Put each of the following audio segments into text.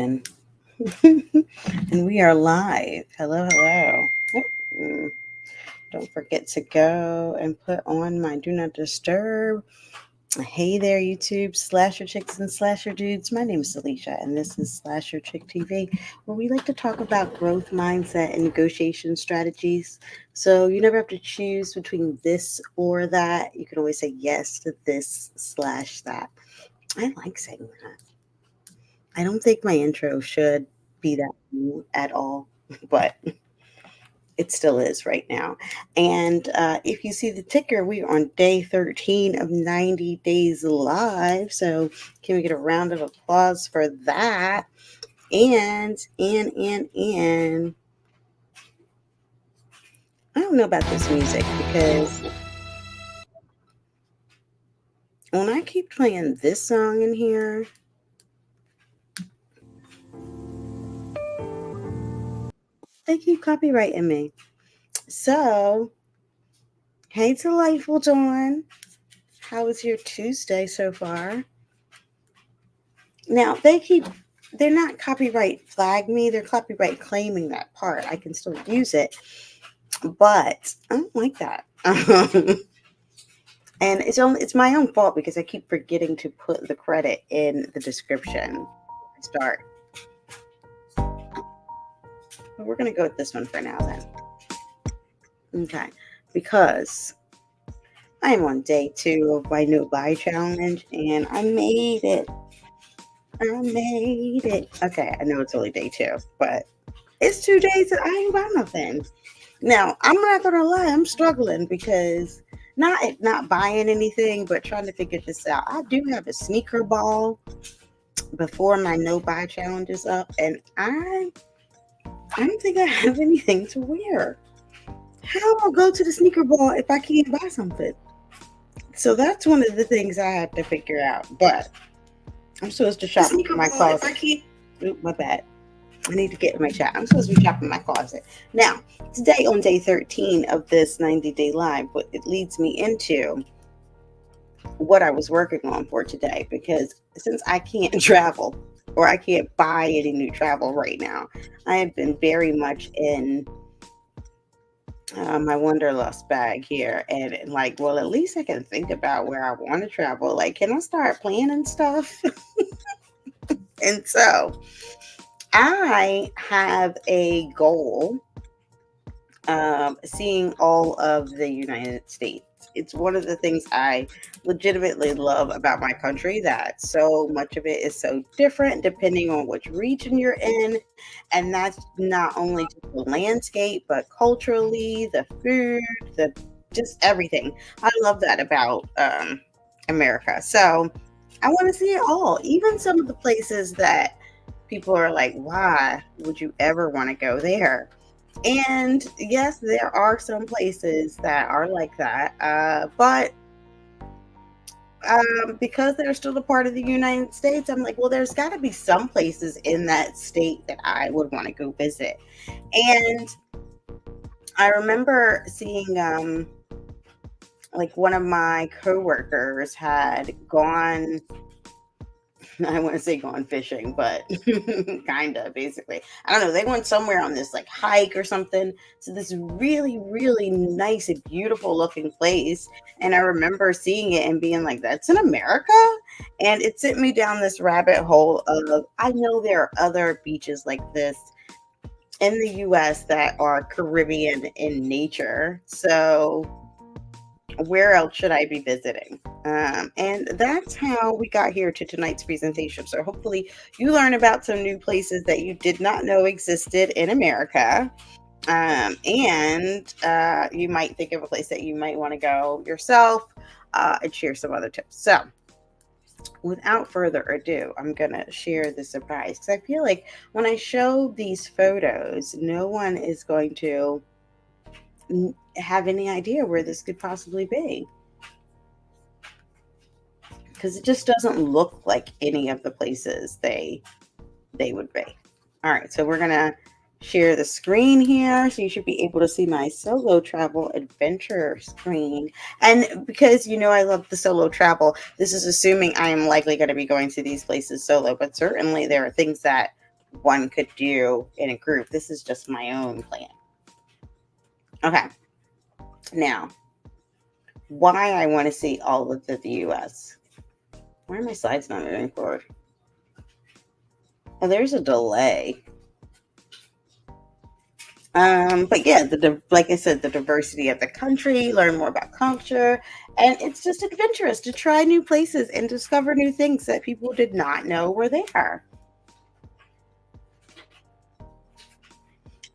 open. And we are live. Hello, hello. Mm, Don't forget to go and put on my do not disturb. Hey there, YouTube, slasher chicks and slasher dudes. My name is Alicia, and this is Slasher Chick TV, where we like to talk about growth mindset and negotiation strategies. So you never have to choose between this or that. You can always say yes to this slash that. I like saying that. I don't think my intro should be that new at all, but it still is right now. And if you see the ticker, we are on day 13 of 90 days live. So can we get a round of applause for that? And I don't know about this music because when I keep playing this song in here, they keep copyrighting me. So, hey, delightful Dawn. How was your Tuesday so far? Now they're not copyright flag me, they're copyright claiming that part. I can still use it, but I don't like that. And it's my own fault because I keep forgetting to put the credit in the description. Start. But we're gonna go with this one for now then. Okay. Because I'm on day 2 of my no buy challenge and I made it. I made it. Okay, I know it's only day 2, but it's 2 days that I ain't buy nothing. Now, I'm not gonna lie, I'm struggling because not buying anything, but trying to figure this out. I do have a sneaker ball before my no buy challenge is up, and I don't think I have anything to wear. How will I go to the sneaker ball if I can't buy something? So that's one of the things I have to figure out. But I'm supposed to shop in my closet. Oop, my bad. I need to get in my chat. I'm supposed to be shopping my closet. Now, today on day 13 of this 90-day live, but it leads me into what I was working on for today, because since I can't travel or I can't buy any new travel right now, I have been very much in my wanderlust bag here, and like, well, at least I can think about where I want to travel. Like, can I start planning stuff? And so I have a goal seeing all of the United States. It's one of the things I legitimately love about my country, that so much of it is so different depending on which region you're in. And that's not only just the landscape, but culturally, the food, the just everything. I love that about America. So I want to see it all, even some of the places that people are like, why would you ever want to go there? And yes, there are some places that are like that, but because they're still a part of the United States, I'm like, well, there's got to be some places in that state that I would want to go visit. And I remember seeing, like, one of my coworkers had gone, I want to say gone fishing, but kind of basically. I don't know. They went somewhere on this like hike or something. So this really, really nice and beautiful looking place. And I remember seeing it and being like, that's in America. And it sent me down this rabbit hole of, I know there are other beaches like this in the US that are Caribbean in nature. So where else should I be visiting? And that's how we got here to tonight's presentation. So hopefully you learn about some new places that you did not know existed in America. And you might think of a place that you might want to go yourself, and share some other tips. So without further ado, I'm going to share the surprise, because I feel like when I show these photos, no one is going to have any idea where this could possibly be, because it just doesn't look like any of the places they would be. All right, so we're gonna share the screen here, so you should be able to see my solo travel adventure screen. And because I love the solo travel, this is assuming I am likely going to be going to these places solo, but certainly there are things that one could do in a group. This is just my own plan. Okay. Now, why I want to see all of the US. Why are my slides not moving forward? Oh, there's a delay. But yeah, like I said, the diversity of the country, learn more about culture, and it's just adventurous to try new places and discover new things that people did not know were there.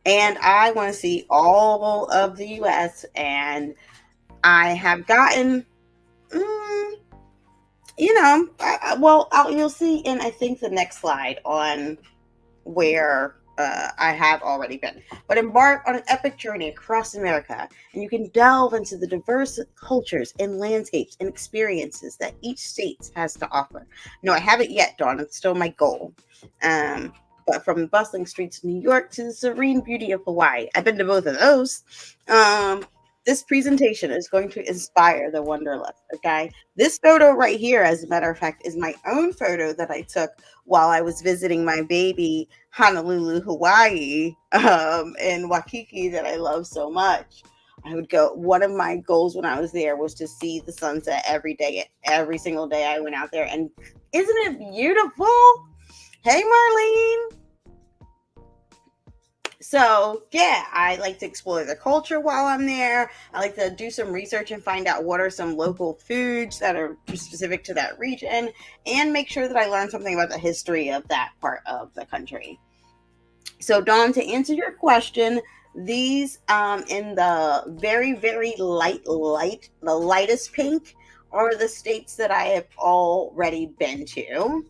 And I want to see all of the US, and I have gotten, mm, you'll see in I think the next slide on where I have already been. But embark on an epic journey across America, and you can delve into the diverse cultures and landscapes and experiences that each state has to offer. No, I haven't yet, Dawn. It's still my goal. Um, but from the bustling streets of New York to the serene beauty of Hawaii, I've been to both of those. This presentation is going to inspire the wanderlust. Okay, this photo right here, as a matter of fact, is my own photo that I took while I was visiting my baby Honolulu, Hawaii, and Waikiki that I love so much. I would go. One of my goals when I was there was to see the sunset every day, every single day I went out there. And isn't it beautiful? Hey, Marlene. So yeah, I like to explore the culture while I'm there. I like to do some research and find out what are some local foods that are specific to that region, and make sure that I learn something about the history of that part of the country. So Dawn, to answer your question, these in the very, very the lightest pink are the states that I have already been to.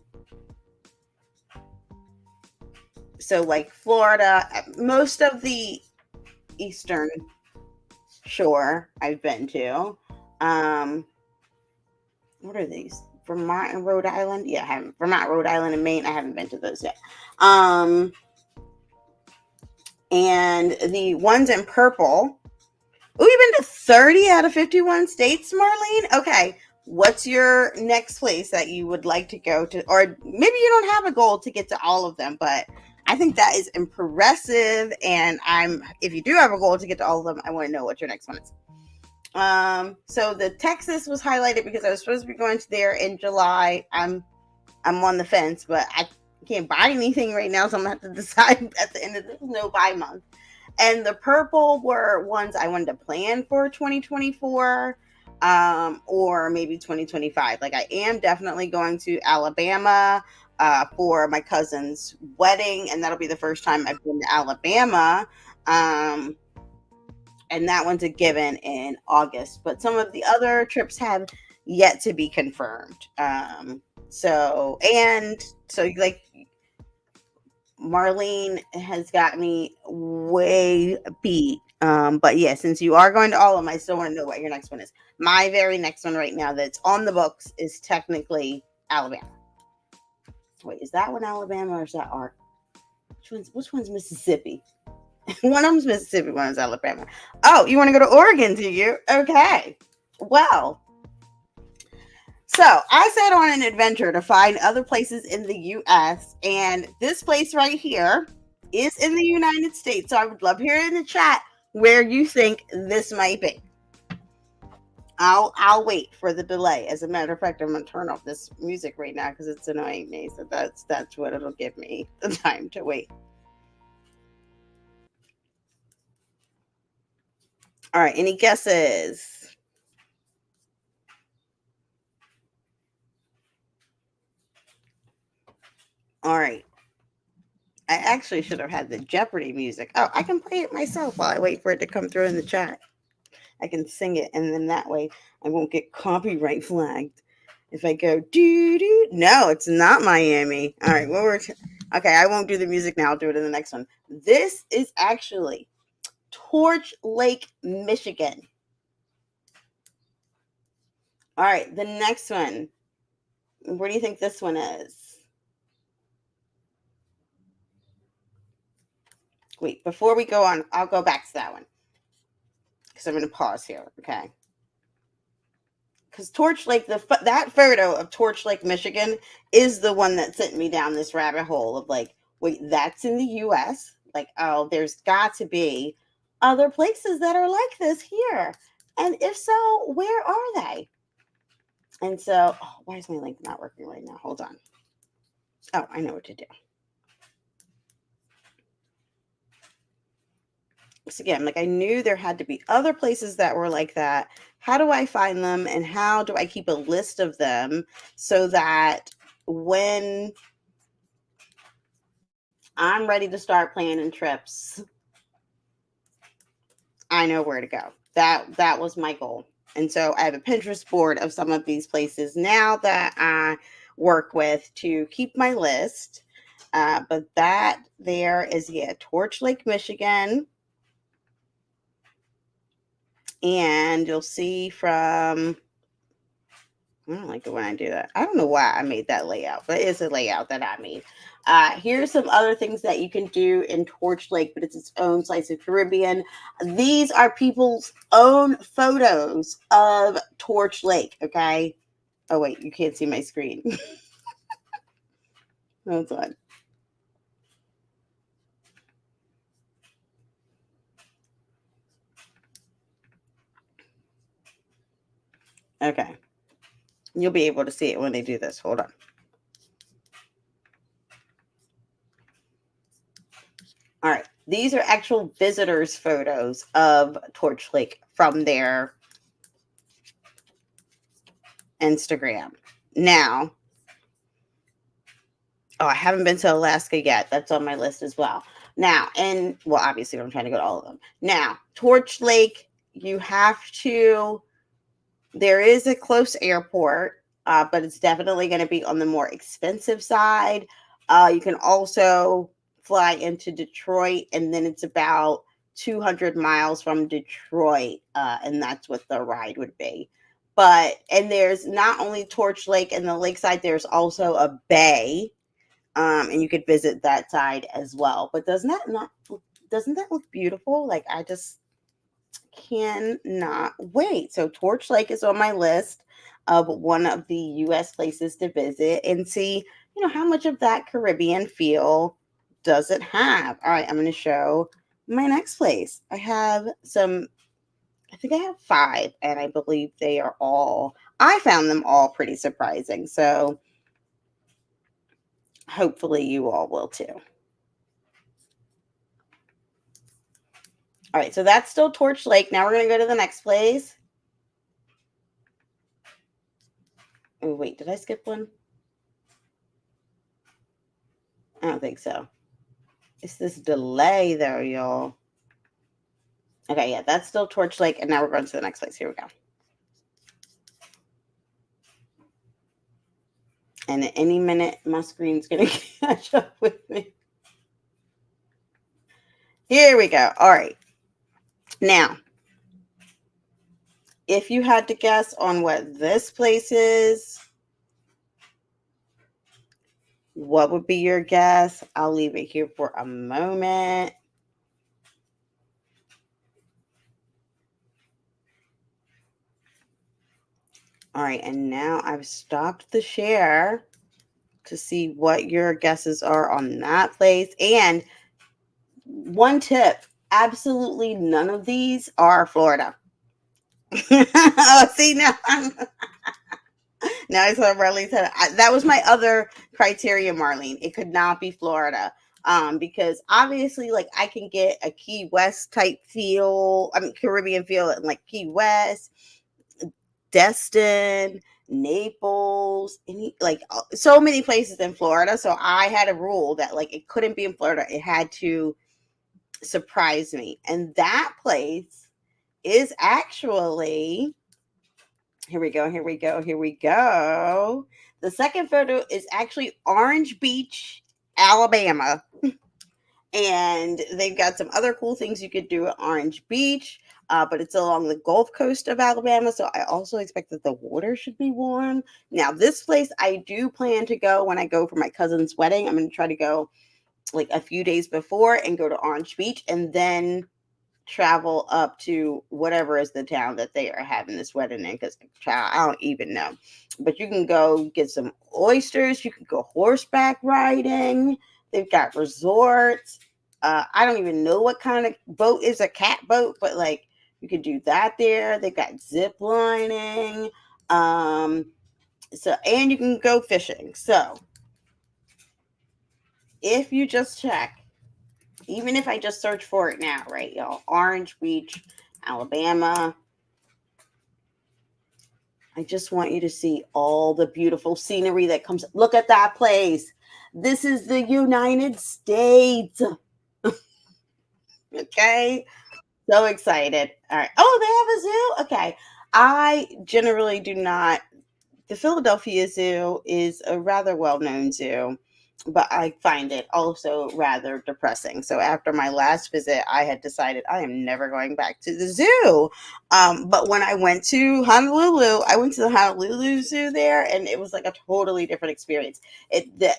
So like Florida, most of the eastern shore I've been to. What are these? Vermont and Rhode Island? Yeah, I haven't. Vermont, Rhode Island, and Maine. I haven't been to those yet. And the ones in purple. Oh, you've been to 30 out of 51 states, Marlene? Okay. What's your next place that you would like to go to? Or maybe you don't have a goal to get to all of them, but I think that is impressive. And if you do have a goal to get to all of them, I want to know what your next one is. So the Texas was highlighted because I was supposed to be going to there in July. I'm on the fence, but I can't buy anything right now, so I'm gonna have to decide at the end of this no buy month. And the purple were ones I wanted to plan for 2024, or maybe 2025. Like I am definitely going to Alabama for my cousin's wedding, and that'll be the first time I've been to Alabama. And that one's a given in August. But some of the other trips have yet to be confirmed. So like Marlene has got me way beat. But yeah, since you are going to all of them, I still want to know what your next one is. My very next one right now that's on the books is technically Alabama. Wait, is that one Alabama or is that Art? Which one's Mississippi? One of them's Mississippi, one is Alabama. Oh, you want to go to Oregon, do you? Okay. Well, so I set on an adventure to find other places in the U.S. And this place right here is in the United States. So I would love to hear in the chat where you think this might be. I'll wait for the delay. As a matter of fact, I'm gonna turn off this music right now because it's annoying me. So that's what it'll give me the time to wait. All right, any guesses? All right. I actually should have had the Jeopardy music. Oh, I can play it myself while I wait for it to come through in the chat. I can sing it, and then that way I won't get copyright flagged. If I go doo doo, no, it's not Miami. All right, okay, I won't do the music now. I'll do it in the next one. This is actually Torch Lake, Michigan. All right, the next one. Where do you think this one is? Wait, before we go on, I'll go back to that one because I'm going to pause here. Okay. Because Torch Lake, that photo of Torch Lake, Michigan is the one that sent me down this rabbit hole of like, Wait, that's in the US? Like, oh, there's got to be other places that are like this here. And if so, where are they? And so, oh, why is my link not working right now? Hold on. Oh, I know what to do. So again, like I knew there had to be other places that were like that. How do I find them and how do I keep a list of them so that when I'm ready to start planning trips, I know where to go. That was my goal. And so I have a Pinterest board of some of these places now that I work with to keep my list. But that there is, yeah, Torch Lake, Michigan. And you'll see from, I don't like it when I do that. I don't know why I made that layout, but it's a layout that I made. Here's some other things that you can do in Torch Lake, but it's its own slice of Caribbean. These are people's own photos of Torch Lake, okay? Oh, wait, you can't see my screen. Hold on. Okay. You'll be able to see it when they do this. Hold on. All right. These are actual visitors' photos of Torch Lake from their Instagram. Now, oh, I haven't been to Alaska yet. That's on my list as well. Now, and well, obviously, I'm trying to go to all of them. Now, Torch Lake, you have to, there is a close airport, but it's definitely going to be on the more expensive side. You can also fly into Detroit, and then it's about 200 miles from Detroit, and that's what the ride would be. But, and there's not only Torch Lake and the lakeside, there's also a bay, and you could visit that side as well. But doesn't that look beautiful? Like I just cannot wait. So Torch Lake is on my list of one of the US places to visit and see, how much of that Caribbean feel does it have? All right, I'm going to show my next place. I think I have 5, and I believe I found them all pretty surprising. So hopefully you all will too. All right, so that's still Torch Lake. Now we're going to go to the next place. Oh, wait, did I skip one? I don't think so. It's this delay, though, y'all. Okay, yeah, that's still Torch Lake, and now we're going to the next place. Here we go. And at any minute, my screen's going to catch up with me. Here we go. All right. Now, if you had to guess on what this place is, what would be your guess? I'll leave it here for a moment. All right, and now I've stopped the share to see what your guesses are on that place. And one tip, absolutely none of these are Florida. Oh, see now. Now I saw Marlene said that was my other criteria, Marlene. It could not be Florida. Because obviously, like I can get a Key West type feel, I mean Caribbean feel in like Key West, Destin, Naples, like so many places in Florida. So I had a rule that like it couldn't be in Florida. It had to surprise me. And that place is actually, here we go, here we go, here we go. The second photo is actually Orange Beach, Alabama. And they've got some other cool things you could do at Orange Beach, but it's along the Gulf Coast of Alabama. So I also expect that the water should be warm. Now, this place I do plan to go when I go for my cousin's wedding. I'm going to try to go like a few days before and go to Orange Beach and then travel up to whatever is the town that they are having this wedding in, because I don't even know. But you can go get some oysters, you can go horseback riding, They've got resorts. I don't even know what kind of boat is a cat boat, but like you could do that there. They've got zip lining. Um, so and you can go fishing. So if you just check, even if I just search for it now, right, y'all, Orange Beach, Alabama. I just want you to see all the beautiful scenery that comes. Look at that place. This is the United States. Okay. So excited. All right. Oh, they have a zoo. Okay. I generally do not. The Philadelphia Zoo is a rather well known zoo, but I find it also rather depressing. So after my last visit, I had decided I am never going back to the zoo. But when I went to Honolulu, I went to the Honolulu Zoo there, and it was like a totally different experience.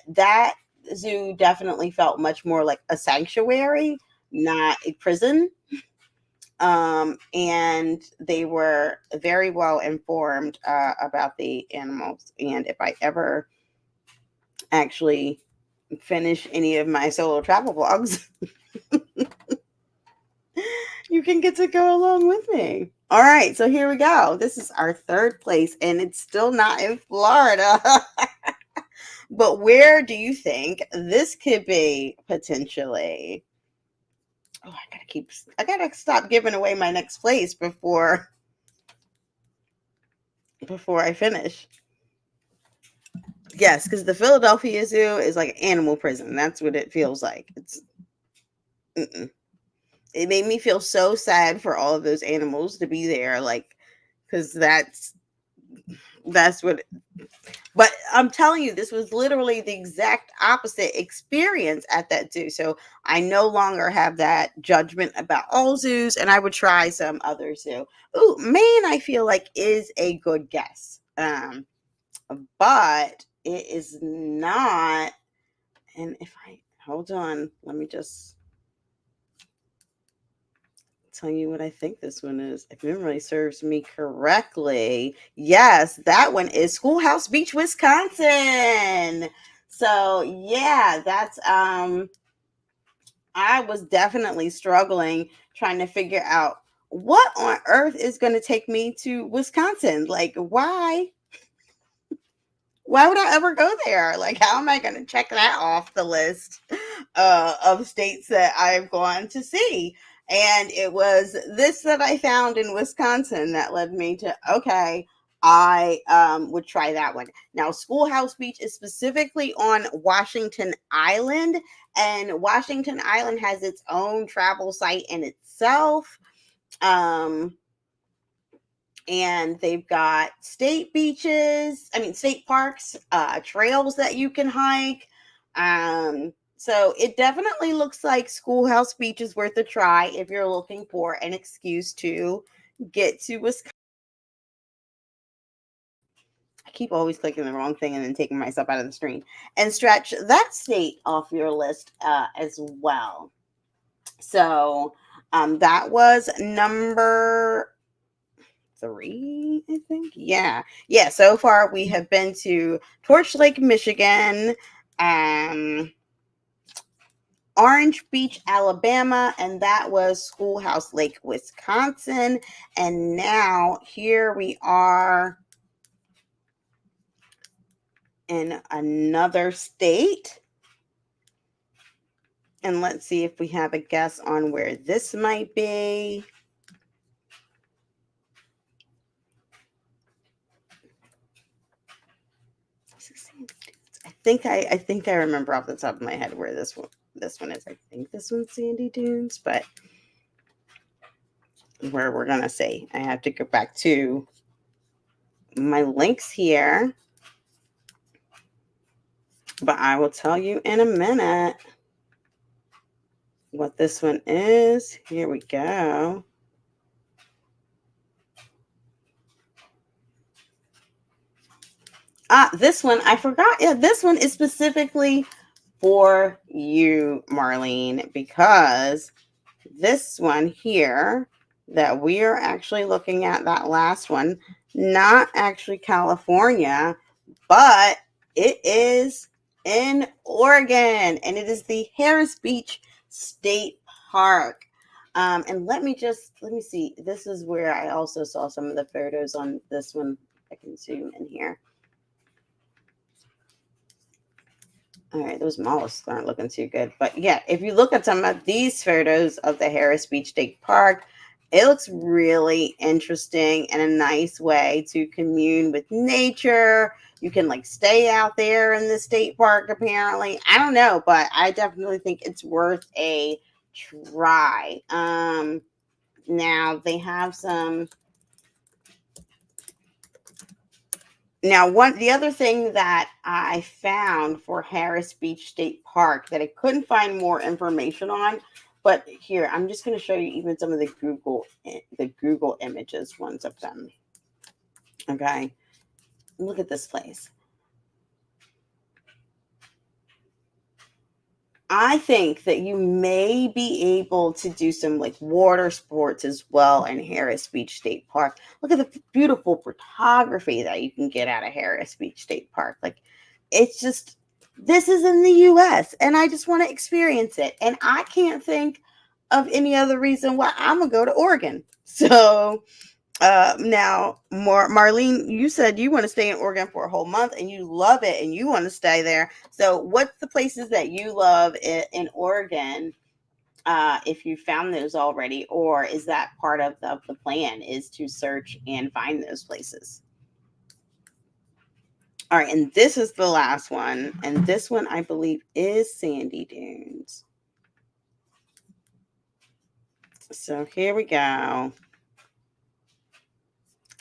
That zoo definitely felt much more like a sanctuary, not a prison. And they were very well informed about the animals. And if I ever actually finish any of my solo travel vlogs, you can get to go along with me. All right, so here we go. This is our third place, and it's still not in Florida. But where do you think this could be potentially? Oh, I gotta stop giving away my next place before I finish. Yes, because the Philadelphia Zoo is like an animal prison. That's what it feels like. Mm-mm. It made me feel so sad for all of those animals to be there, like, because that's what. But I'm telling you, this was literally the exact opposite experience at that zoo. So I no longer have that judgment about all zoos, and I would try some other zoo. Ooh, Maine, I feel like is a good guess. But it is not. And if I hold on, let me just tell you what I think this one is. If memory serves me correctly, yes, that one is Schoolhouse Beach, Wisconsin. So yeah, that's I was definitely struggling trying to figure out what on earth is going to take me to Wisconsin. Like why would I ever go there? Like, how am I going to check that off the list of states that I've gone to see? And it was this that I found in Wisconsin that led me to, okay, I would try that one. Now, Schoolhouse Beach is specifically on Washington Island, and Washington Island has its own travel site in itself. Um, and they've got state parks, trails that you can hike. So it definitely looks like Schoolhouse Beach is worth a try if you're looking for an excuse to get to Wisconsin. I keep always clicking the wrong thing and then taking myself out of the screen. And stretch that state off your list as well. So that was number 3, I think. Yeah, so far we have been to Torch Lake, Michigan, um Orange Beach, Alabama, and that was Schoolhouse Lake, Wisconsin. And now here we are in another state, and let's see if we have a guess on where this might be. I think I remember off the top of my head where this one is. I think this one's Sandy Dunes, but where we're gonna see. I have to go back to my links here, but I will tell you in a minute what this one is. Here we go. This one I forgot. Yeah, this one is specifically for you, Marlene, because this one here that we are actually looking at, that last one, not actually California, but it is in Oregon, and it is the Harris Beach State Park. And let me see. This is where I also saw some of the photos on this one. I can zoom in here. All right, those mollusks aren't looking too good. But yeah, if you look at some of these photos of the Harris Beach State Park, it looks really interesting and a nice way to commune with nature. You can like stay out there in the state park, apparently. I don't know, but I definitely think it's worth a try. Now they have some. Now, the other thing that I found for Harris Beach State Park that I couldn't find more information on, but here I'm just going to show you even some of the Google images ones of them. Okay, look at this place. I think that you may be able to do some like water sports as well in Harris Beach State Park. Look at the beautiful photography that you can get out of Harris Beach State Park. Like, it's just, this is in the US and I just want to experience it. And I can't think of any other reason why I'm going to go to Oregon. So, now, Marlene, you said you want to stay in Oregon for a whole month and you love it and you want to stay there. So, what's the places that you love in Oregon? If you found those already, or is that part of the plan is to search and find those places? All right, and this is the last one, and this one I believe is Sandy Dunes. So here we go.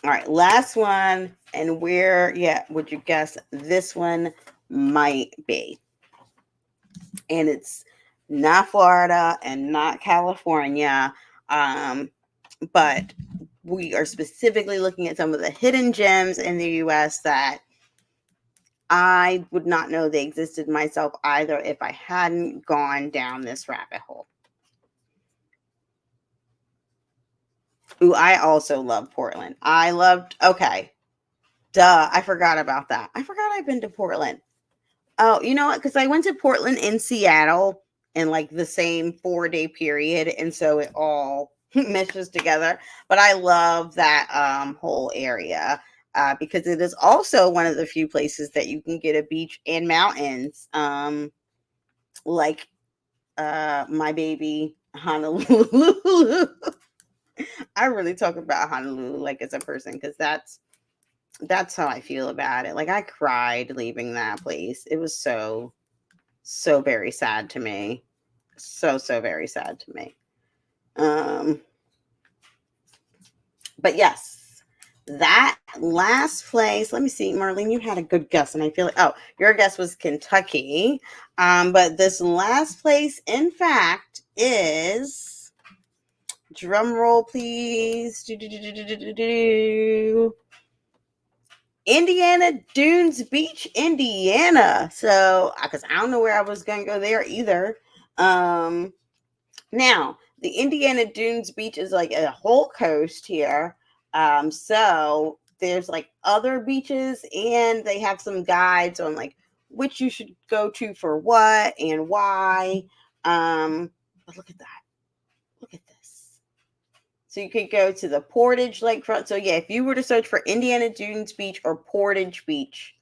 All right, last one. And where, yeah, would you guess this one might be? And it's not Florida and not California. But we are specifically looking at some of the hidden gems in the US that I would not know they existed myself either if I hadn't gone down this rabbit hole. Ooh, I also love Portland. Okay. Duh, I forgot about that. I forgot I've been to Portland. Oh, you know what? Because I went to Portland and Seattle in like the same 4-day period, and so it all meshes together. But I love that whole area because it is also one of the few places that you can get a beach and mountains, like my baby Honolulu. I really talk about Honolulu like as a person because that's how I feel about it. Like, I cried leaving that place. It was so very sad to me. So very sad to me. Um but yes, that last place, let me see, Marlene, you had a good guess and I feel like, oh, your guess was Kentucky. But this last place in fact is, drum roll please, Indiana Dunes Beach, Indiana. So, because I don't know where I was going to go there either. Now, the Indiana Dunes Beach is like a whole coast here. So there's like other beaches, and they have some guides on like which you should go to for what and why. But look at that. Look at this. So you could go to the Portage Lakefront. So yeah, if you were to search for Indiana Dunes Beach or Portage Beach,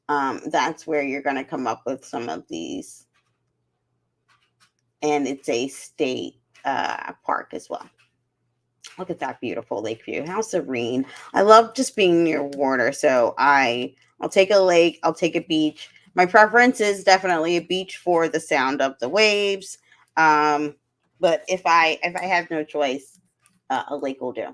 that's where you're going to come up with some of these. And it's a state park as well. Look at that beautiful lake view. How serene. I love just being near water. So I'll take a lake, I'll take a beach. My preference is definitely a beach for the sound of the waves. But if I have no choice, a lake will do.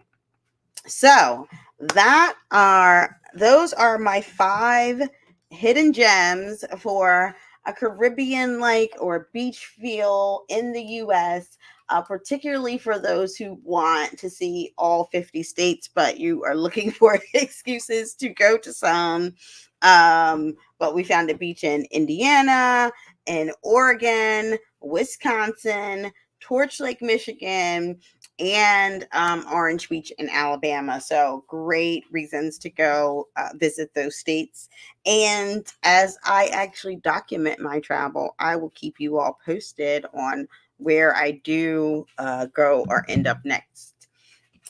So those are my 5 hidden gems for a Caribbean like or beach feel in the US, particularly for those who want to see all 50 states, but you are looking for excuses to go to some. But we found a beach in Indiana, in Oregon, Wisconsin, Torch Lake, Michigan, and Orange Beach in Alabama. So great reasons to go visit those states. And as I actually document my travel, I will keep you all posted on where I do go or end up next.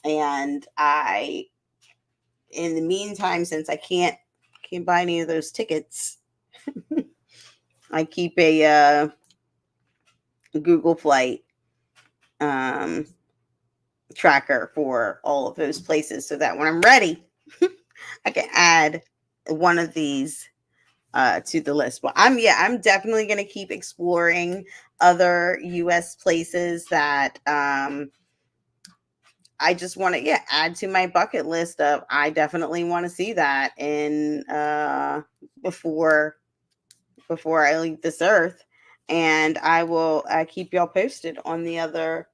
And in the meantime, since I can't buy any of those tickets, I keep a Google Flight um, tracker for all of those places so that when I'm ready, I can add one of these to the list. But I'm definitely going to keep exploring other US places that I just want to add to my bucket list of I definitely want to see that in before I leave this earth. And I will keep y'all posted on the other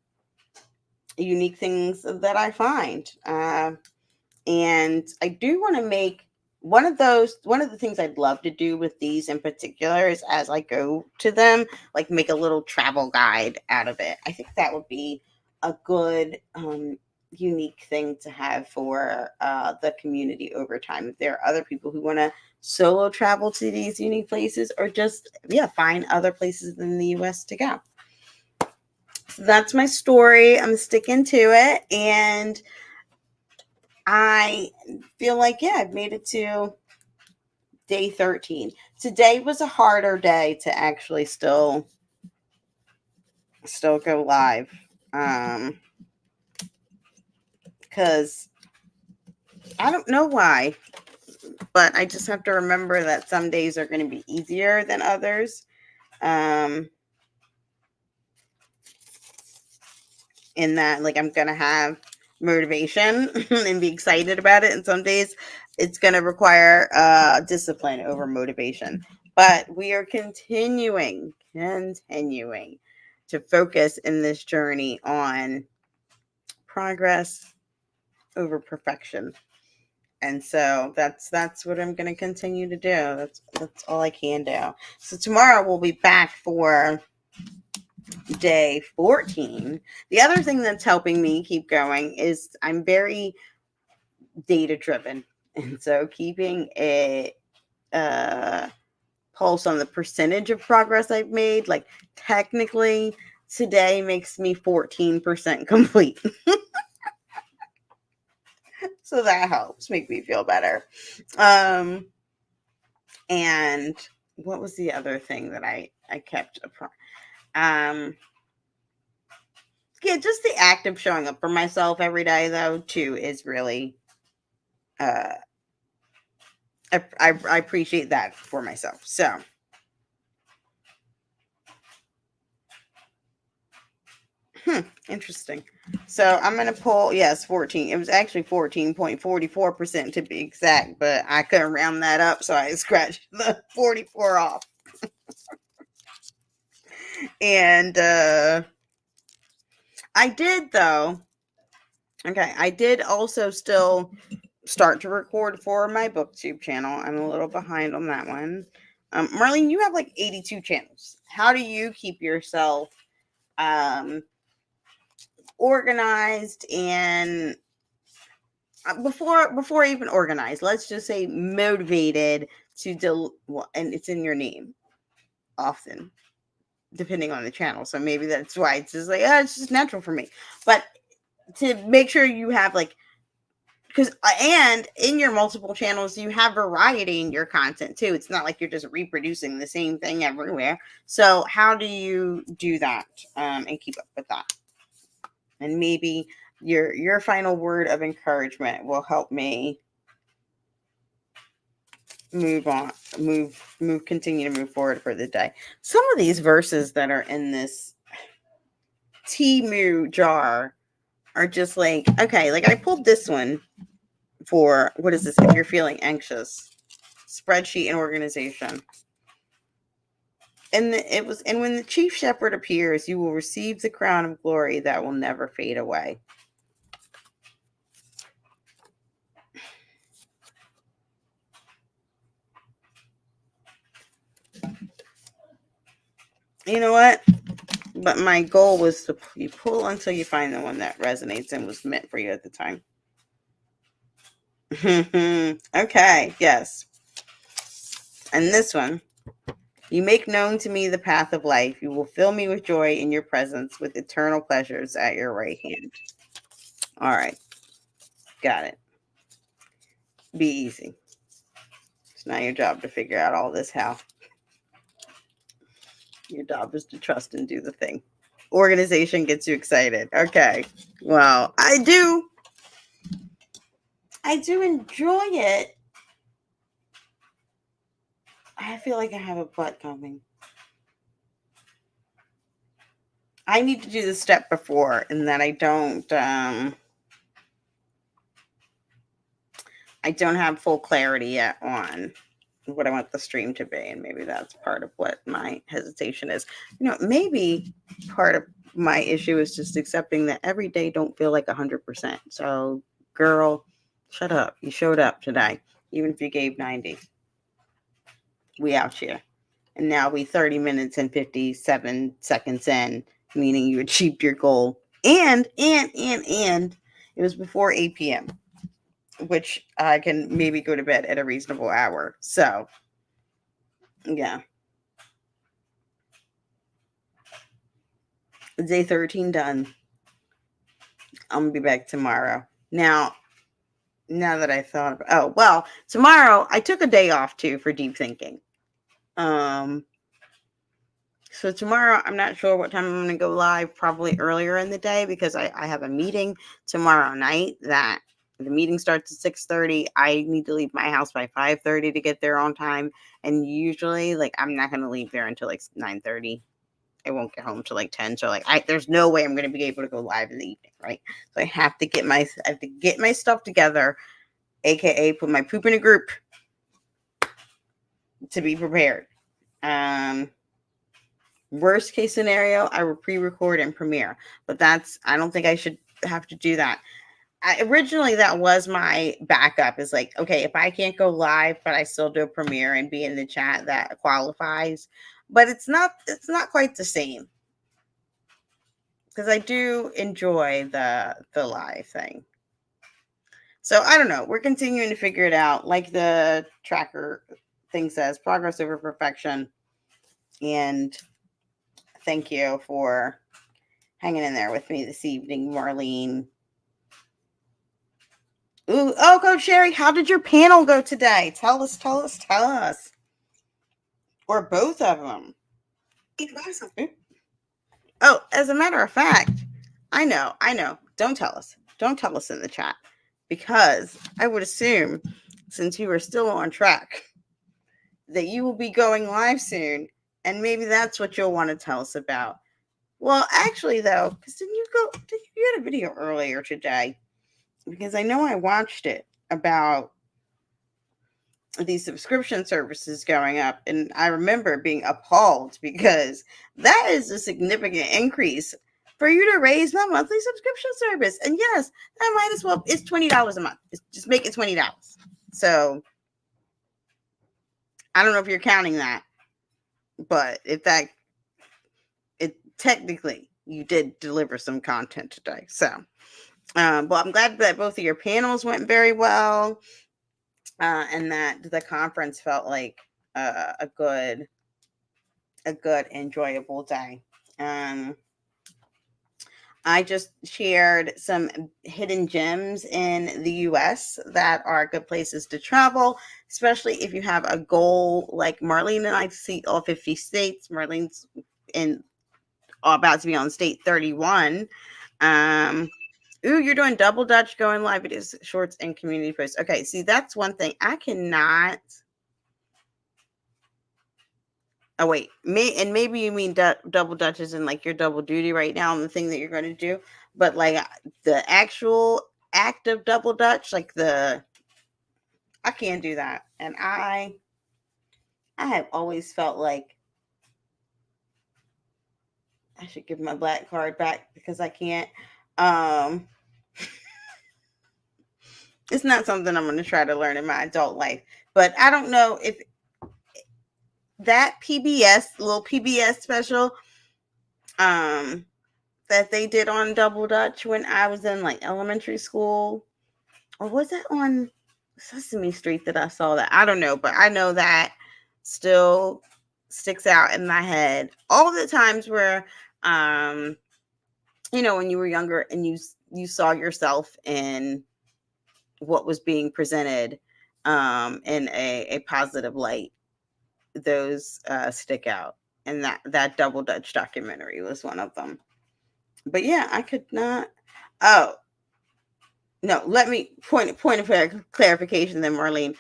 unique things that I find. And I do want to make one of the things I'd love to do with these in particular is as I go to them, like make a little travel guide out of it. I think that would be a good unique thing to have for the community over time. If there are other people who want to solo travel to these unique places or just find other places in the US to go. So that's my story. I'm sticking to it, and I feel like I've made it to day 13. Today was a harder day to actually still go live. Cuz I don't know why, but I just have to remember that some days are going to be easier than others. In that, like, I'm going to have motivation and be excited about it, and some days it's going to require discipline over motivation. But we are continuing to focus in this journey on progress over perfection. And so that's what I'm going to continue to do. That's all I can do. So tomorrow we'll be back for day 14. The other thing that's helping me keep going is I'm very data driven. And so keeping a pulse on the percentage of progress I've made, like technically today makes me 14% complete. So that helps make me feel better. And what was the other thing that I kept just the act of showing up for myself every day, though, too, is really, I appreciate that for myself. So, interesting. So I'm going to pull, yes, 14. It was actually 14.44% to be exact, but I couldn't round that up, so I scratched the 44 off. And I did, though. Okay, I did also still start to record for my booktube channel. I'm a little behind on that one. Marlene, you have like 82 channels. How do you keep yourself organized and before even organized, let's just say motivated to and it's in your name often, depending on the channel. So maybe that's why it's just like, it's just natural for me. But to make sure you have like, because and in your multiple channels you have variety in your content too. It's not like you're just reproducing the same thing everywhere. So how do you do that and keep up with that? And maybe your final word of encouragement will help me continue to move forward for the day. Some of these verses that are in this Timu jar are just like, okay, like I pulled this one for, what is this? If you're feeling anxious, spreadsheet and organization. And when the chief shepherd appears, you will receive the crown of glory that will never fade away. You know what? But my goal was to you pull until you find the one that resonates and was meant for you at the time. Okay, yes. And this one. You make known to me the path of life. You will fill me with joy in your presence, with eternal pleasures at your right hand. All right. Got it. Be easy. It's not your job to figure out all this how. Your job is to trust and do the thing. Organization gets you excited. Okay. Well, I do enjoy it. I feel like I have a butt coming. I need to do the step before, and that I don't have full clarity yet on what I want the stream to be, and maybe that's part of what my hesitation is. Maybe part of my issue is just accepting that every day don't feel like 100%. So, girl, shut up. You showed up today, even if you gave 90. We out here. And now we 30 minutes and 57 seconds in, meaning you achieved your goal. And it was before 8 p.m., which I can maybe go to bed at a reasonable hour. So, yeah. Day 13 done. I'm going to be back tomorrow. Now that I thought about, tomorrow I took a day off too for deep thinking. So tomorrow, I'm not sure what time I'm going to go live, probably earlier in the day, because I have a meeting tomorrow night that the meeting starts at 6:30. I need to leave my house by 5:30 to get there on time. And usually, I'm not going to leave there until 9:30. I won't get home till 10. So there's no way I'm going to be able to go live in the evening, right? So I have to get my stuff together, aka put my poop in a group to be prepared. Worst case scenario, I will pre-record and premiere, but I don't think I should have to do that. Originally, that was my backup, is okay, if I can't go live, but I still do a premiere and be in the chat, that qualifies. But it's not quite the same, because I do enjoy the live thing. So I don't know. We're continuing to figure it out. Like the tracker thing says, progress over perfection. And thank you for hanging in there with me this evening, Marlene. Ooh, Coach Sherry, how did your panel go today? Tell us. Or both of them. Oh, as a matter of fact, I know. Don't tell us. Don't tell us in the chat, because I would assume, since you are still on track, that you will be going live soon, and maybe that's what you'll want to tell us about. Well, actually, though, because you had a video earlier today, because I know I watched it, about these subscription services going up, and I remember being appalled, because that is a significant increase for you to raise my monthly subscription service. And yes, I might as well, it's $20 a month. Just make it $20. So I don't know if you're counting that, but technically you did deliver some content today. So, well, I'm glad that both of your panels went very well, and that the conference felt like a good, enjoyable day. I just shared some hidden gems in the US that are good places to travel, especially if you have a goal like Marlene and I to see all 50 states. Marlene's about to be on state 31. You're doing double Dutch, going live videos, shorts, and community posts. Okay, see, that's one thing. I cannot. Oh, wait. Maybe you mean double Dutch is in your double duty right now, and the thing that you're going to do. But the actual act of double Dutch, I can't do that. And I have always felt like I should give my black card back, because I can't. It's not something I'm going to try to learn in my adult life. But I don't know if that little PBS special, um, that they did on Double Dutch when I was in like elementary school, or was it on Sesame Street that I saw that? I don't know, but I know that still sticks out in my head. All the times where, um, when you were younger and you saw yourself in what was being presented, in a positive light, those stick out. And that Double Dutch documentary was one of them. But yeah, I could not. Oh no, let me point of clarification. Then, Marlene,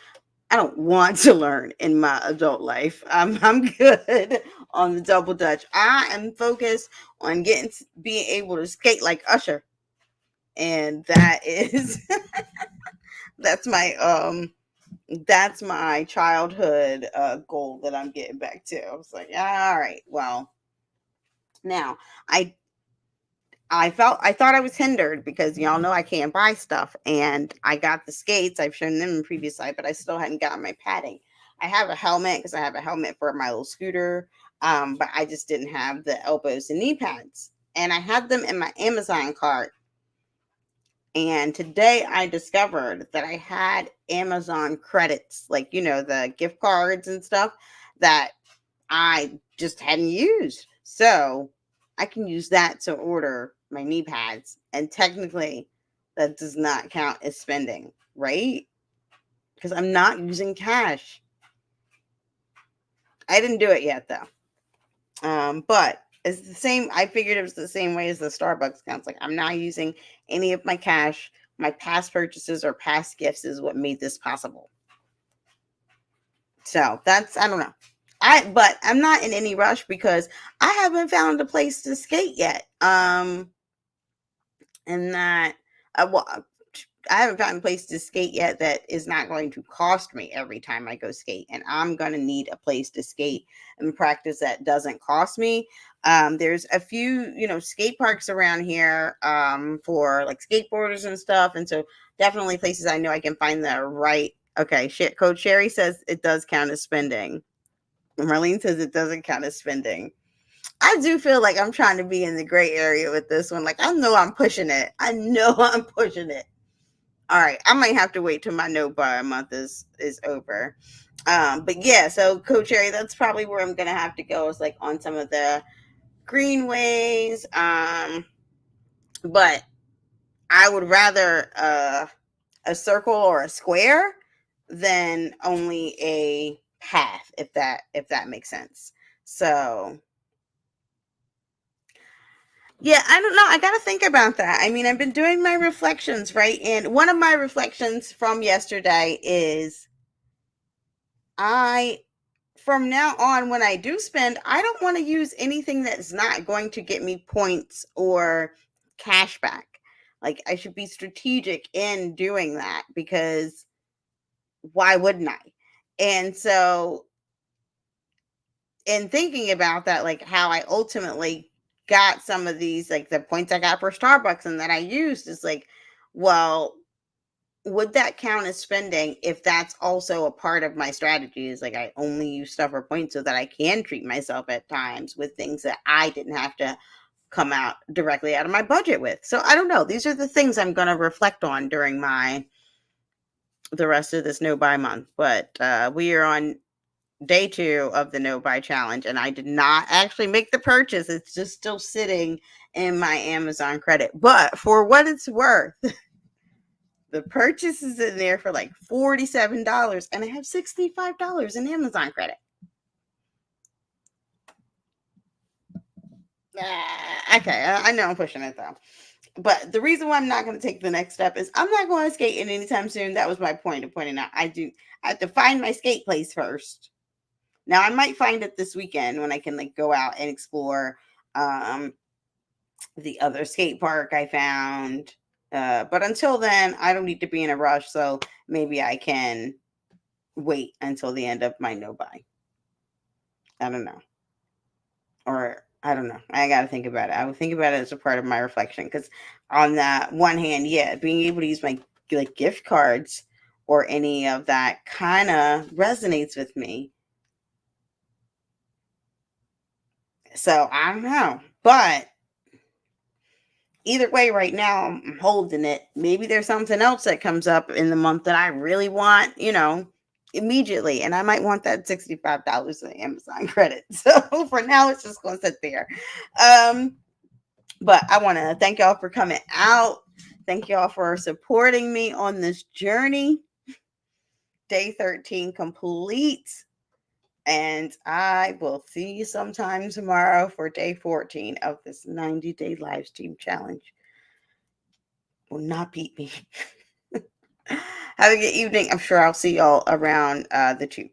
I don't want to learn in my adult life. I'm good on the Double Dutch. I am focused on being able to skate like Usher, and that is that's my childhood goal that I'm getting back to. I was like, all right, well, now I I thought I was hindered because y'all know I can't buy stuff, and I got the skates. I've shown them in previous slide, but I still hadn't gotten my padding. I have a helmet because I have a helmet for my little scooter, but I just didn't have the elbows and knee pads, and I had them in my Amazon cart. And today I discovered that I had Amazon credits, like the gift cards and stuff that I just hadn't used. So I can use that to order my knee pads. And technically, that does not count as spending, right? Because I'm not using cash. I didn't do it yet, though. But it's the same. I figured it was the same way as the Starbucks accounts. Like, I'm not using any of my cash. My past purchases or past gifts is what made this possible. So that's, I don't know. But I'm not in any rush because I haven't found a place to skate yet. And that well, I haven't found a place to skate yet that is not going to cost me every time I go skate. And I'm going to need a place to skate and practice that doesn't cost me. There's a few, skate parks around here for like skateboarders and stuff. And so definitely places I know I can find the right. Okay, shit. Coach Sherry says it does count as spending. Marlene says it doesn't count as spending. I do feel like I'm trying to be in the gray area with this one. Like, I know I'm pushing it. I know I'm pushing it. All right, I might have to wait till my no buy a month is over. But yeah, so Coach Cherry, that's probably where I'm gonna have to go. Is like on some of the greenways. But I would rather a circle or a square than only a path, if that makes sense. So yeah, I don't know. I got to think about that. I mean, I've been doing my reflections, right? And one of my reflections from yesterday is I, from now on, when I do spend, I don't want to use anything that's not going to get me points or cash back. Like, I should be strategic in doing that because why wouldn't I? And so, in thinking about that, like how I ultimately got some of these, like the points I got for Starbucks and that I used is like, well, would that count as spending if that's also a part of my strategy? Is like I only use stuff or points so that I can treat myself at times with things that I didn't have to come out directly out of my budget with. So I don't know. These are the things I'm going to reflect on during the rest of this no buy month. But we are on day 2 of the no buy challenge, and I did not actually make the purchase. It's just still sitting in my Amazon credit. But for what it's worth, the purchase is in there for like $47, and I have $65 in Amazon credit. Okay, I know I'm pushing it though. But the reason why I'm not going to take the next step is I'm not going to skate in anytime soon. That was my point of pointing out. I have to find my skate place first. Now I might find it this weekend when I can like go out and explore the other skate park I found. But until then, I don't need to be in a rush. So maybe I can wait until the end of my no buy. I don't know. Or I don't know. I got to think about it. I would think about it as a part of my reflection because on that one hand, yeah, being able to use my like gift cards or any of that kind of resonates with me. So I don't know. But either way, right now, I'm holding it. Maybe there's something else that comes up in the month that I really want, immediately. And I might want that $65 in Amazon credit. So for now, it's just going to sit there. Um, but I want to thank y'all for coming out. Thank y'all for supporting me on this journey. Day 13 complete. And I will see you sometime tomorrow for day 14 of this 90-day live stream challenge. Will not beat me. Have a good evening. I'm sure I'll see y'all around the tube.